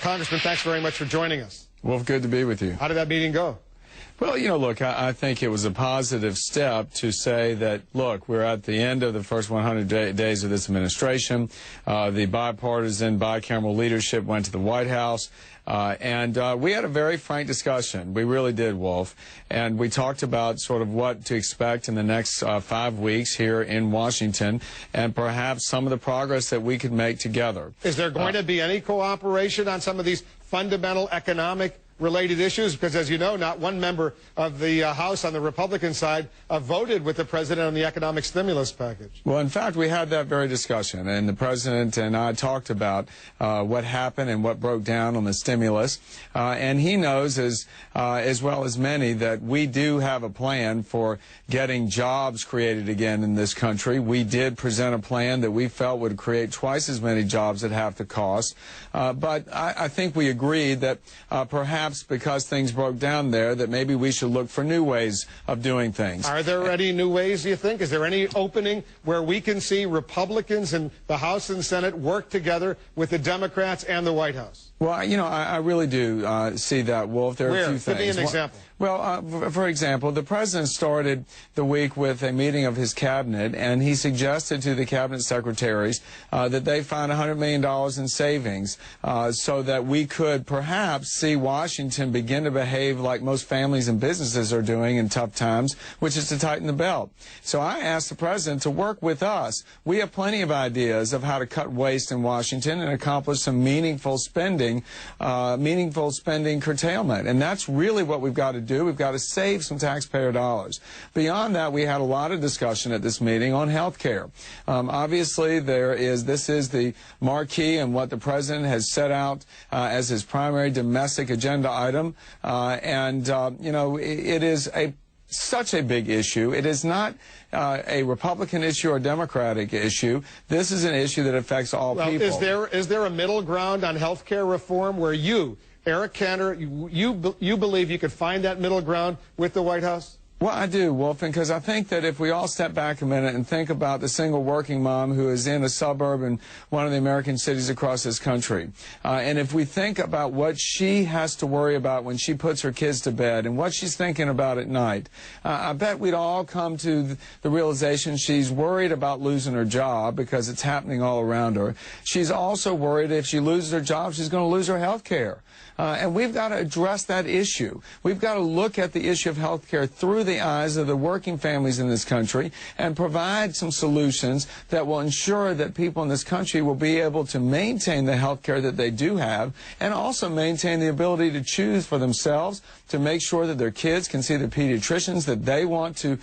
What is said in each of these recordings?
Congressman, thanks very much for joining us. Wolf, good to be with you. How did that meeting go? Well, look, I think it was a positive step to say that, look, we're at the end of the first 100 days of this administration. The bipartisan, bicameral leadership went to the White House, and we had a very frank discussion. We really did, Wolf. And we talked about sort of what to expect in the next 5 weeks here in Washington, and perhaps some of the progress that we could make together. Is there going to be any cooperation on some of these fundamental economic related issues? Because, as you know, not one member of the House on the Republican side voted with the president on the economic stimulus package. Well, in fact, we had that very discussion, and the president and I talked about what happened and what broke down on the stimulus. And he knows, as well as many, that we do have a plan for getting jobs created again in this country. We did present a plan that we felt would create twice as many jobs at half the cost. But I think we agreed that perhaps because things broke down there, that maybe we should look for new ways of doing things. Are there any new ways, do you think? Is there any opening where we can see Republicans in the House and Senate work together with the Democrats and the White House? Well, I really do see that, Wolf. There are a few things. Give me an example. Well, for example, the president started the week with a meeting of his cabinet, and he suggested to the cabinet secretaries that they find $100 million in savings so that we could perhaps see Washington begin to behave like most families and businesses are doing in tough times, which is to tighten the belt. So I asked the president to work with us. We have plenty of ideas of how to cut waste in Washington and accomplish some meaningful spending curtailment. And that's really what we've got to do. We've got to save some taxpayer dollars. Beyond that, we had a lot of discussion at this meeting on health care. Obviously, this is the marquee and what the president has set out as his primary domestic agenda item. It is such a big issue. It is not a Republican issue or Democratic issue. This is an issue that affects all people. Is there a middle ground on health care reform where you, Eric Cantor, you believe you could find that middle ground with the White House? Well, I do, Wolfen, because I think that if we all step back a minute and think about the single working mom who is in a suburb in one of the American cities across this country, and if we think about what she has to worry about when she puts her kids to bed and what she's thinking about at night, I bet we'd all come to the realization she's worried about losing her job because it's happening all around her. She's also worried if she loses her job, she's going to lose her health care. And we've got to address that issue. We've got to look at the issue of health care through the eyes of the working families in this country and provide some solutions that will ensure that people in this country will be able to maintain the health care that they do have and also maintain the ability to choose for themselves, to make sure that their kids can see the pediatricians that they want to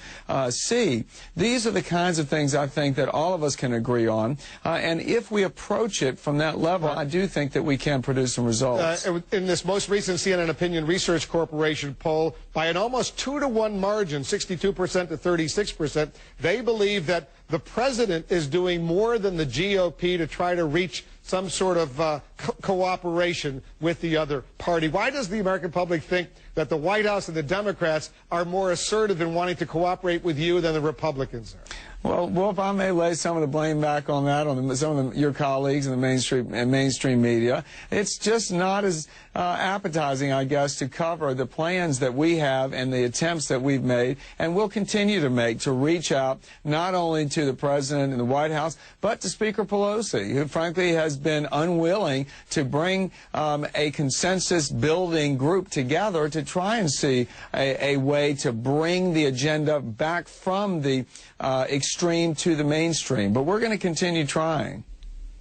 see. These are the kinds of things I think that all of us can agree on. And if we approach it from that level, I do think that we can produce some results. In this most recent CNN Opinion Research Corporation poll, by an almost 2-to-1 margin, 62% to 36%, they believe that the president is doing more than the GOP to try to reach some sort of cooperation with the other party. Why does the American public think that the White House and the Democrats are more assertive in wanting to cooperate with you than the Republicans are? Well, Wolf, I may lay some of the blame back on that, on some of your colleagues in the mainstream media. It's just not as appetizing, I guess, to cover the plans that we have and the attempts that we've made and will continue to make to reach out not only to the president and the White House, but to Speaker Pelosi, who frankly has been unwilling to bring a consensus-building group together to try and see a way to bring the agenda back from the extreme to the mainstream. But we're going to continue trying.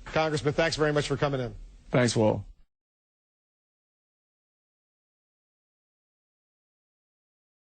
Congressman, thanks very much for coming in. Thanks, Will.